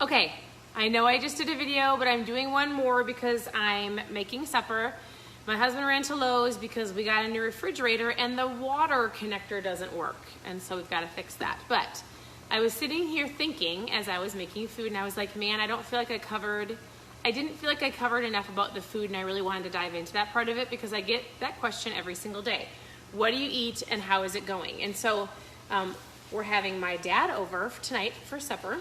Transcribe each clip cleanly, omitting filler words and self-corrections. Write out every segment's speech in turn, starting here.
Okay, I know I just did a video, but I'm doing one more because I'm making supper. My husband ran to Lowe's because we got a new refrigerator and the water connector doesn't work. And so we've got to fix that. But I was sitting here thinking as I was making food and I was like, man, I didn't feel like I covered enough about the food, and I really wanted to dive into that part of it because I get that question every single day. What do you eat and how is it going? And so we're having my dad over tonight for supper,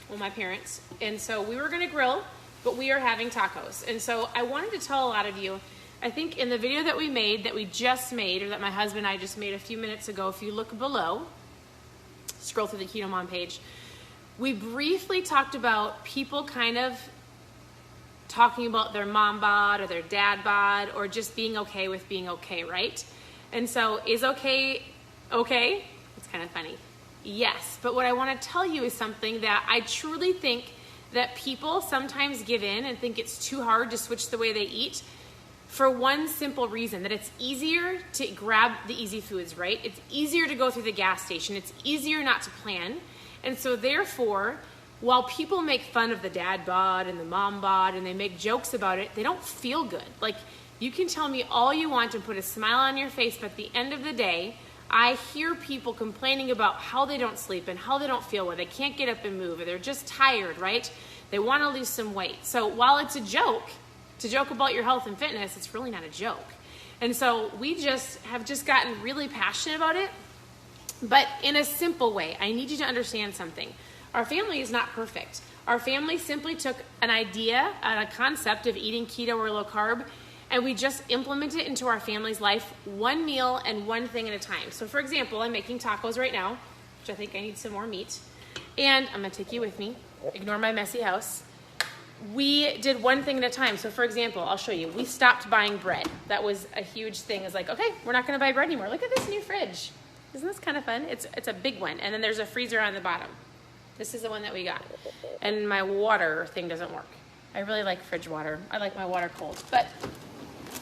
well, my parents. And so we were gonna grill, but we are having tacos. And so I wanted to tell a lot of you, I think in the video that we just made, or that my husband and I just made a few minutes ago, if you look below, scroll through the Keto Mom page, we briefly talked about people kind of talking about their mom bod or their dad bod, or just being okay with being okay, right? And so is okay? It's kind of funny. Yes, but what I want to tell you is something that I truly think that people sometimes give in and think it's too hard to switch the way they eat for one simple reason, that it's easier to grab the easy foods, right? It's easier to go through the gas station. It's easier not to plan. And so therefore, while people make fun of the dad bod and the mom bod and they make jokes about it, they don't feel good. Like, you can tell me all you want and put a smile on your face, but at the end of the day, I hear people complaining about how they don't sleep and how they don't feel well. They can't get up and move, or they're just tired, right? They want to lose some weight. So while it's a joke, to joke about your health and fitness, it's really not a joke. And so we have just gotten really passionate about it, but in a simple way. I need you to understand something. Our family is not perfect. Our family simply took an idea and a concept of eating keto or low carb, and we just implement it into our family's life, one meal and one thing at a time. So for example, I'm making tacos right now, which I think I need some more meat. And I'm gonna take you with me. Ignore my messy house. We did one thing at a time. So for example, I'll show you. We stopped buying bread. That was a huge thing. It's like, okay, we're not gonna buy bread anymore. Look at this new fridge. Isn't this kind of fun? It's a big one. And then there's a freezer on the bottom. This is the one that we got. And my water thing doesn't work. I really like fridge water. I like my water cold. But,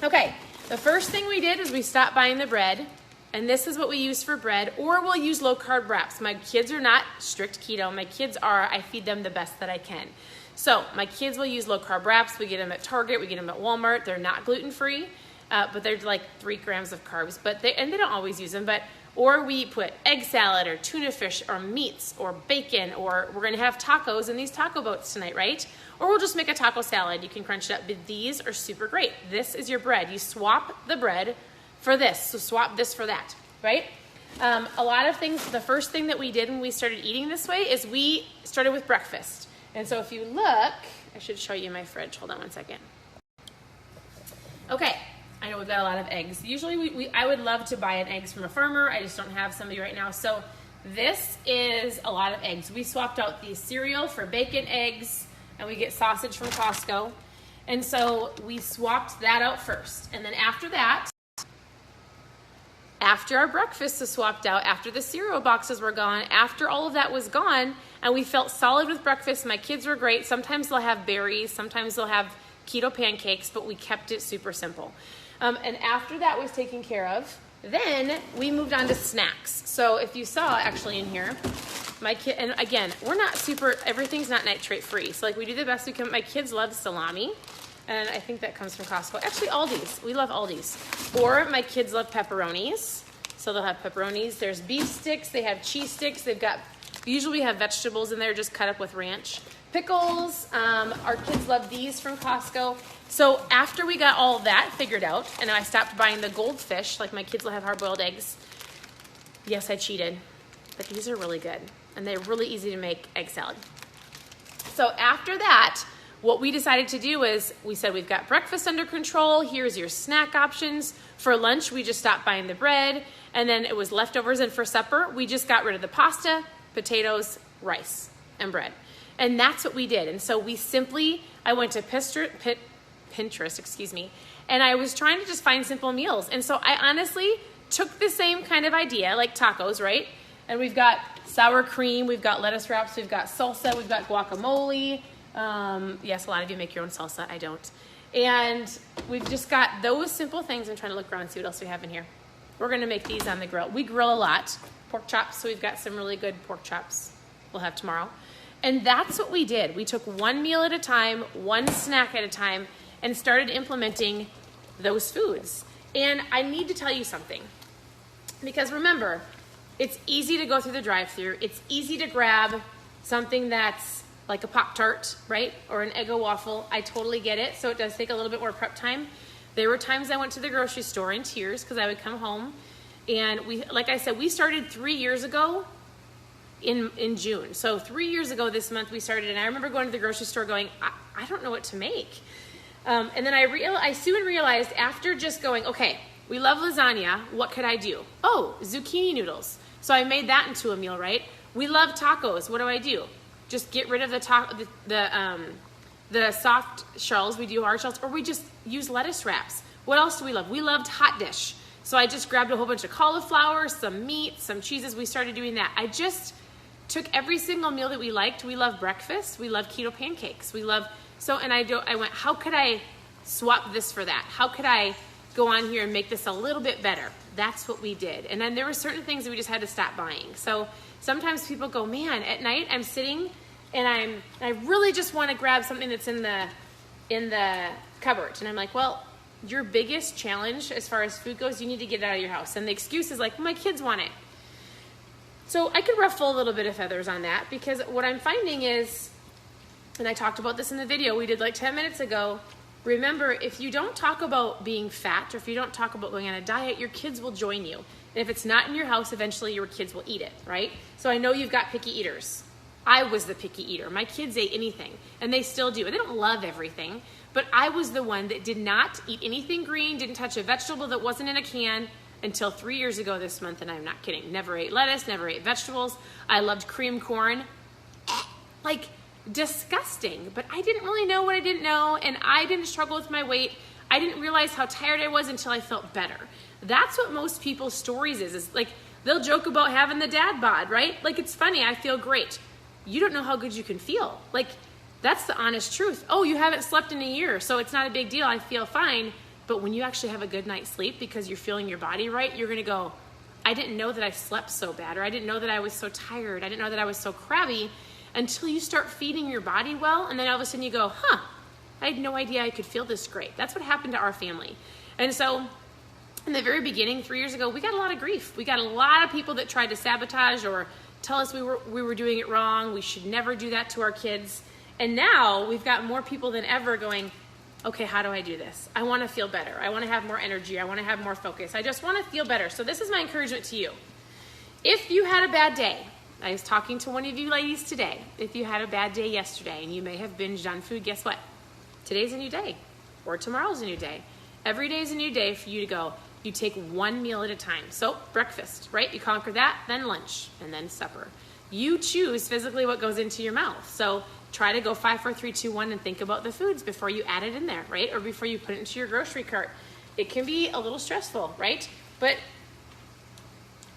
okay, the first thing we did is we stopped buying the bread. And this is what we use for bread, or we'll use low carb wraps. My kids are not strict keto. My kids are, I feed them the best that I can. So my kids will use low carb wraps. We get them at Target, we get them at Walmart. They're not gluten-free, but they're like 3 grams of carbs. And they don't always use them, or we put egg salad or tuna fish or meats or bacon, or we're gonna have tacos in these taco boats tonight, right? Or we'll just make a taco salad. You can crunch it up, but these are super great. This is your bread. You swap the bread for this, so swap this for that, right? A lot of things, the first thing that we did when we started eating this way is we started with breakfast. And so if you look, I should show you my fridge. Hold on one second. Okay, I know we've got a lot of eggs. Usually I would love to buy an eggs from a farmer. I just don't have somebody right now. So this is a lot of eggs. We swapped out the cereal for bacon, eggs, and we get sausage from Costco. And so we swapped that out first. And then after that, after our breakfast was swapped out, after the cereal boxes were gone, after all of that was gone, and we felt solid with breakfast, my kids were great. Sometimes they'll have berries, sometimes they'll have keto pancakes, but we kept it super simple. And after that was taken care of, then we moved on to snacks. So if you saw actually in here, my kid, and again, everything's not nitrate free. So like we do the best we can. My kids love salami. And I think that comes from Costco. Actually, Aldi's. We love Aldi's. Or my kids love pepperonis. So they'll have pepperonis. There's beef sticks. They have cheese sticks. Usually we have vegetables in there just cut up with ranch. Pickles. Our kids love these from Costco. So after we got all that figured out, and I stopped buying the goldfish, like my kids will have hard-boiled eggs. Yes, I cheated. But these are really good. And they're really easy to make egg salad. So after that, what we decided to do is we said we've got breakfast under control. Here's your snack options. For lunch, we just stopped buying the bread, and then it was leftovers. And for supper, we just got rid of the pasta, potatoes, rice, and bread. And that's what we did. And so I went to Pinterest, and I was trying to just find simple meals. And so I honestly took the same kind of idea, like tacos, right? And we've got sour cream, we've got lettuce wraps, we've got salsa, we've got guacamole. Yes, a lot of you make your own salsa. I don't. And we've just got those simple things. I'm trying to look around and see what else we have in here. We're going to make these on the grill. We grill a lot. Pork chops, so we've got some really good pork chops we'll have tomorrow. And that's what we did. We took one meal at a time, one snack at a time, and started implementing those foods. And I need to tell you something. Because remember, it's easy to go through the drive-thru. It's easy to grab something that's like a Pop-Tart, right? Or an Eggo waffle. I totally get it. So it does take a little bit more prep time. There were times I went to the grocery store in tears because I would come home. And like I said, we started 3 years ago in June. So 3 years ago this month we started, and I remember going to the grocery store going, I don't know what to make. And then I soon realized after just going, okay, we love lasagna, what could I do? Oh, zucchini noodles. So I made that into a meal, right? We love tacos, what do? Just get rid of the soft shells, we do hard shells, or we just use lettuce wraps. What else do we love? We loved hot dish. So I just grabbed a whole bunch of cauliflower, some meat, some cheeses. We started doing that. I just took every single meal that we liked. We love breakfast. We love keto pancakes. I went, how could I swap this for that? How could I go on here and make this a little bit better? That's what we did. And then there were certain things that we just had to stop buying. So sometimes people go, man, at night I'm sitting and I really just want to grab something that's in the cupboard. And I'm like, well, your biggest challenge as far as food goes, you need to get it out of your house. And the excuse is like, well, my kids want it. So I could ruffle a little bit of feathers on that, because what I'm finding is, and I talked about this in the video we did like 10 minutes ago, remember, if you don't talk about being fat, or if you don't talk about going on a diet, your kids will join you. And if it's not in your house, eventually your kids will eat it, right? So I know you've got picky eaters. I was the picky eater. My kids ate anything, and they still do. And they don't love everything, but I was the one that did not eat anything green, didn't touch a vegetable that wasn't in a can until 3 years ago this month, and I'm not kidding. Never ate lettuce, never ate vegetables. I loved cream corn. Like, disgusting. But I didn't really know what I didn't know, and I didn't struggle with my weight. I didn't realize how tired I was until I felt better. That's what most people's stories is like, they'll joke about having the dad bod, right? Like, it's funny, I feel great. You don't know how good you can feel. Like, that's the honest truth. Oh, you haven't slept in a year, so it's not a big deal. I feel fine. But when you actually have a good night's sleep because you're feeling your body right, you're going to go, I didn't know that I slept so bad, or I didn't know that I was so tired. I didn't know that I was so crabby, until you start feeding your body well. And then all of a sudden you go, I had no idea I could feel this great. That's what happened to our family. And so in the very beginning, 3 years ago, we got a lot of grief. We got a lot of people that tried to sabotage or tell us we were doing it wrong. We should never do that to our kids. And now we've got more people than ever going, okay, how do I do this? I want to feel better. I want to have more energy. I want to have more focus. I just want to feel better. So this is my encouragement to you. If you had a bad day, I was talking to one of you ladies today. If you had a bad day yesterday and you may have binged on food, guess what? Today's a new day, or tomorrow's a new day. Every day is a new day for you to go. You take one meal at a time. So breakfast, right? You conquer that, then lunch, and then supper. You choose physically what goes into your mouth. So try to go 5, 4, 3, 2, 1 and think about the foods before you add it in there, right? Or before you put it into your grocery cart. It can be a little stressful, right? But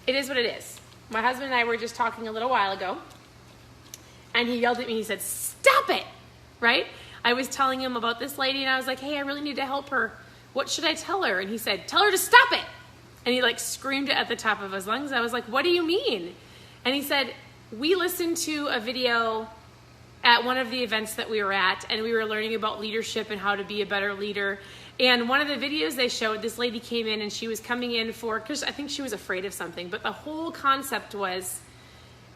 it is what it is. My husband and I were just talking a little while ago, and he yelled at me. He said, stop it, right? I was telling him about this lady, and I was like, hey, I really need to help her. What should I tell her? And he said, tell her to stop it. And he like screamed it at the top of his lungs. I was like, what do you mean? And he said, we listened to a video at one of the events that we were at, and we were learning about leadership and how to be a better leader. And one of the videos they showed, this lady came in and she was coming in because I think she was afraid of something. But the whole concept was,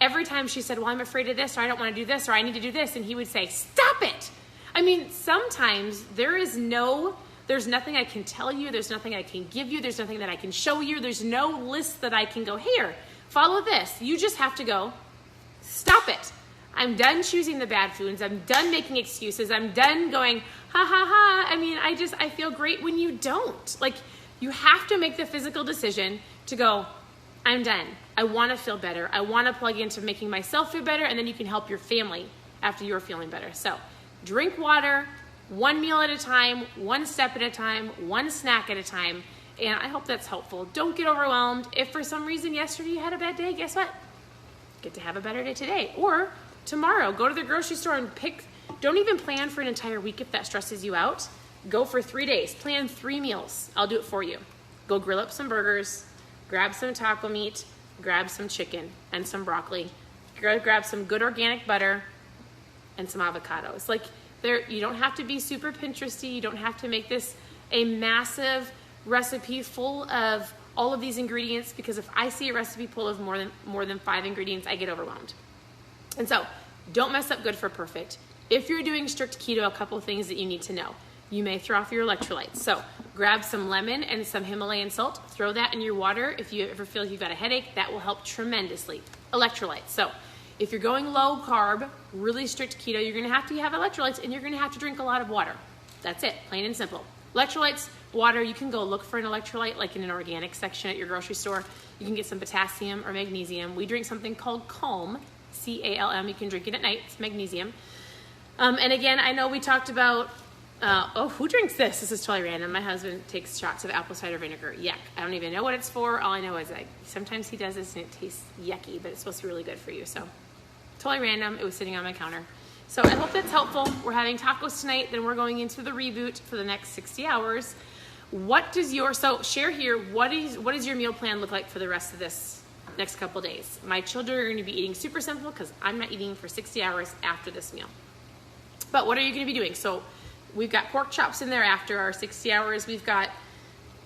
every time she said, well, I'm afraid of this, or I don't want to do this, or I need to do this, and he would say, stop it. I mean, sometimes there's nothing I can tell you, there's nothing I can give you, there's nothing that I can show you, there's no list that I can go, here, follow this. You just have to go, stop it. I'm done choosing the bad foods. I'm done making excuses. I'm done going, ha ha ha. I mean, I feel great when you don't. Like, you have to make the physical decision to go, I'm done. I want to feel better. I want to plug into making myself feel better, and then you can help your family after you're feeling better. So drink water, one meal at a time, one step at a time, one snack at a time. And I hope that's helpful. Don't get overwhelmed. If for some reason yesterday you had a bad day, guess what? Get to have a better day today. Or tomorrow, go to the grocery store and don't even plan for an entire week if that stresses you out. Go for 3 days. Plan 3 meals. I'll do it for you. Go grill up some burgers, grab some taco meat, grab some chicken and some broccoli, grab some good organic butter, and some avocados. Like you don't have to be super Pinteresty. You don't have to make this a massive recipe full of all of these ingredients, because if I see a recipe full of more than 5 ingredients, I get overwhelmed. And so don't mess up good for perfect. If you're doing strict keto, a couple of things that you need to know. You may throw off your electrolytes. So grab some lemon and some Himalayan salt, throw that in your water. If you ever feel like you've got a headache, that will help tremendously. Electrolytes. So if you're going low carb, really strict keto, you're gonna have to have electrolytes and you're gonna have to drink a lot of water. That's it, plain and simple. Electrolytes, water, you can go look for an electrolyte like in an organic section at your grocery store. You can get some potassium or magnesium. We drink something called Calm, C-A-L-M. You can drink it at night, it's magnesium. And again, I know we talked about, who drinks this? This is totally random. My husband takes shots of apple cider vinegar. Yuck. I don't even know what it's for. All I know is sometimes he does this and it tastes yucky, but it's supposed to be really good for you. So totally random. It was sitting on my counter. So I hope that's helpful. We're having tacos tonight, then we're going into the reboot for the next 60 hours. So share here, what does your meal plan look like for the rest of this next couple days? My children are going to be eating super simple because I'm not eating for 60 hours after this meal. But what are you going to be doing? So we've got pork chops in there after our 60 hours. We've got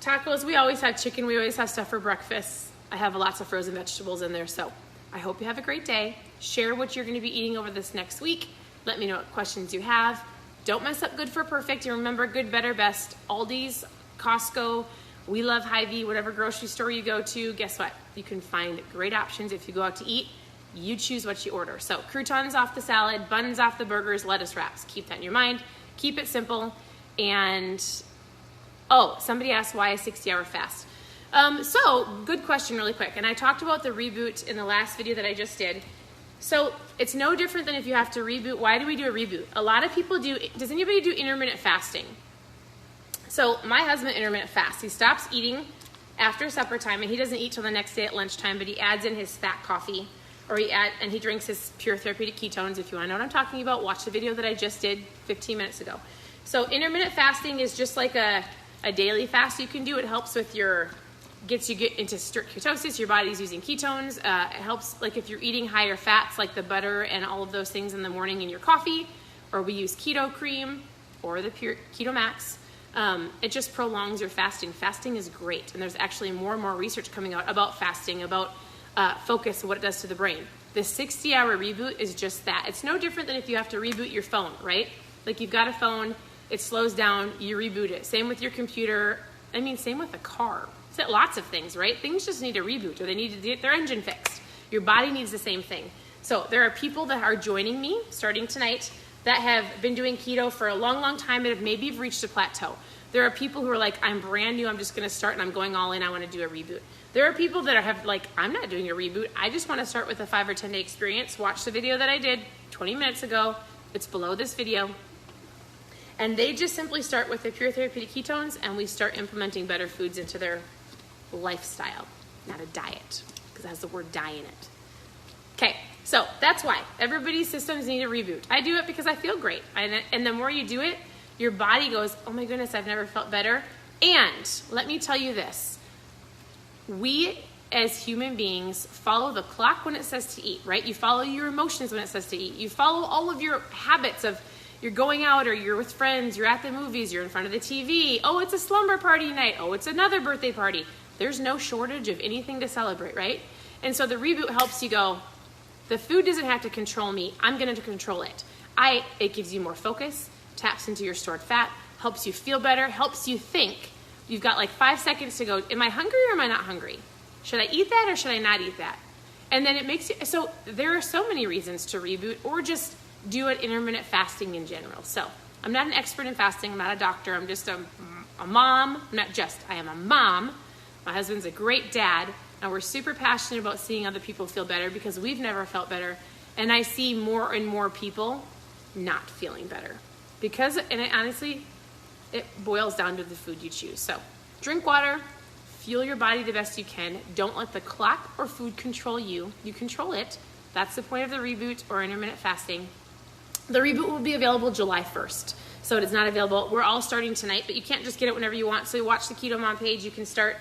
tacos. We always have chicken. We always have stuff for breakfast. I have lots of frozen vegetables in there. So I hope you have a great day. Share what you're going to be eating over this next week. Let me know what questions you have. Don't mess up good for perfect. And remember, good, better, best. Aldi's, Costco, We Love Hy-Vee, whatever grocery store you go to, guess what? You can find great options if you go out to eat. You choose what you order. So croutons off the salad, buns off the burgers, lettuce wraps. Keep that in your mind. Keep it simple. And, somebody asked why a 60-hour fast. So good question really quick. And I talked about the reboot in the last video that I just did. So it's no different than if you have to reboot. Why do we do a reboot? A lot of people does anybody do intermittent fasting? So my husband intermittent fasts. He stops eating after supper time and he doesn't eat till the next day at lunchtime, but he adds in his fat coffee and he drinks his pure therapeutic ketones. If you want to know what I'm talking about, watch the video that I just did 15 minutes ago. So intermittent fasting is just like a daily fast you can do. It helps with gets you into strict ketosis. Your body's using ketones. It helps like if you're eating higher fats like the butter and all of those things in the morning in your coffee, or we use keto cream or the pure Keto Max. It just prolongs your fasting. Fasting is great. And there's actually more and more research coming out about fasting, about focus and what it does to the brain. The 60-hour reboot is just that. It's no different than if you have to reboot your phone, right? Like you've got a phone, it slows down, you reboot it. Same with your computer. Same with a car. Lots of things, right? Things just need a reboot or they need to get their engine fixed. Your body needs the same thing. So there are people that are joining me starting tonight that have been doing keto for a long, long time and have maybe reached a plateau. There are people who are like, I'm brand new, I'm just going to start and I'm going all in, I want to do a reboot. There are people that have like, I'm not doing a reboot, I just want to start with a 5 or 10 day experience. Watch the video that I did 20 minutes ago. It's below this video. And they just simply start with the pure therapeutic ketones and we start implementing better foods into their lifestyle, not a diet, because it has the word die in it. Okay, so that's why everybody's systems need a reboot. I do it because I feel great. And the more you do it, your body goes, oh my goodness, I've never felt better. And let me tell you this, we as human beings follow the clock when it says to eat, right? You follow your emotions when it says to eat. You follow all of your habits of you're going out or you're with friends, you're at the movies, you're in front of the TV. Oh, it's a slumber party night. Oh, it's another birthday party. There's no shortage of anything to celebrate, right? And so the reboot helps you go, the food doesn't have to control me. I'm going to control it. It gives you more focus, taps into your stored fat, helps you feel better, helps you think. You've got like 5 seconds to go, am I hungry or am I not hungry? Should I eat that or should I not eat that? And then it makes you, so there are so many reasons to reboot or just do it intermittent fasting in general. So I'm not an expert in fasting. I'm not a doctor. I'm just a mom. I am a mom. My husband's a great dad, and we're super passionate about seeing other people feel better because we've never felt better. And I see more and more people not feeling better honestly, it boils down to the food you choose. So drink water, fuel your body the best you can. Don't let the clock or food control you. You control it. That's the point of the reboot or intermittent fasting. The reboot will be available July 1st. So it is not available. We're all starting tonight, but you can't just get it whenever you want. So you watch the Keto Mom page. You can start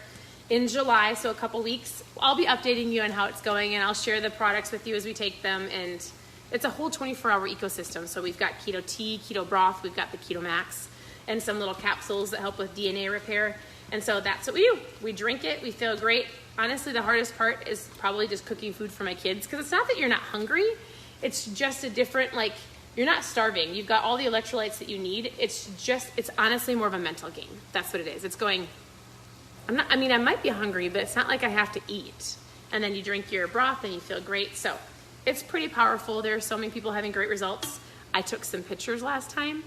in July, so a couple weeks. I'll be updating you on how it's going, and I'll share the products with you as we take them, and it's a whole 24-hour ecosystem. So we've got Keto tea, Keto broth, we've got the Keto Max, and some little capsules that help with DNA repair. And so that's what we do. We drink it, we feel great. Honestly, the hardest part is probably just cooking food for my kids, because it's not that you're not hungry, it's just a different, like, you're not starving. You've got all the electrolytes that you need. It's honestly more of a mental game. That's what it is. It's going, I might be hungry, but it's not like I have to eat. And then you drink your broth and you feel great. So it's pretty powerful. There are so many people having great results. I took some pictures last time,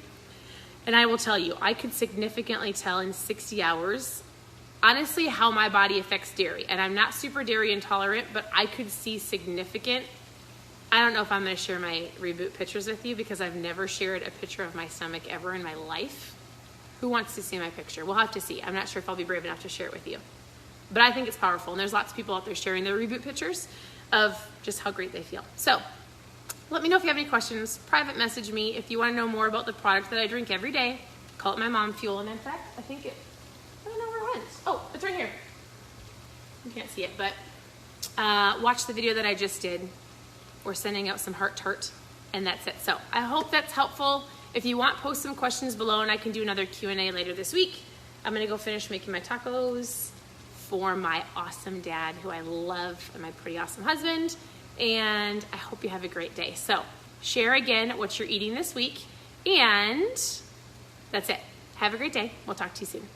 and I will tell you, I could significantly tell in 60 hours, honestly, how my body affects dairy. And I'm not super dairy intolerant, but I could see significant. I don't know if I'm going to share my reboot pictures with you, because I've never shared a picture of my stomach ever in my life. Who wants to see my picture? We'll have to see. I'm not sure if I'll be brave enough to share it with you. But I think it's powerful, and there's lots of people out there sharing their reboot pictures of just how great they feel. So let me know if you have any questions. Private message me if you want to know more about the product that I drink every day. Call it my mom fuel. And in fact, I don't know where it went. Oh, it's right here. You can't see it, but watch the video that I just did. We're sending out some heart, and that's it. So I hope that's helpful. If you want, post some questions below, and I can do another Q&A later this week. I'm gonna go finish making my tacos for my awesome dad, who I love, and my pretty awesome husband. And I hope you have a great day. So share again what you're eating this week, and that's it. Have a great day. We'll talk to you soon.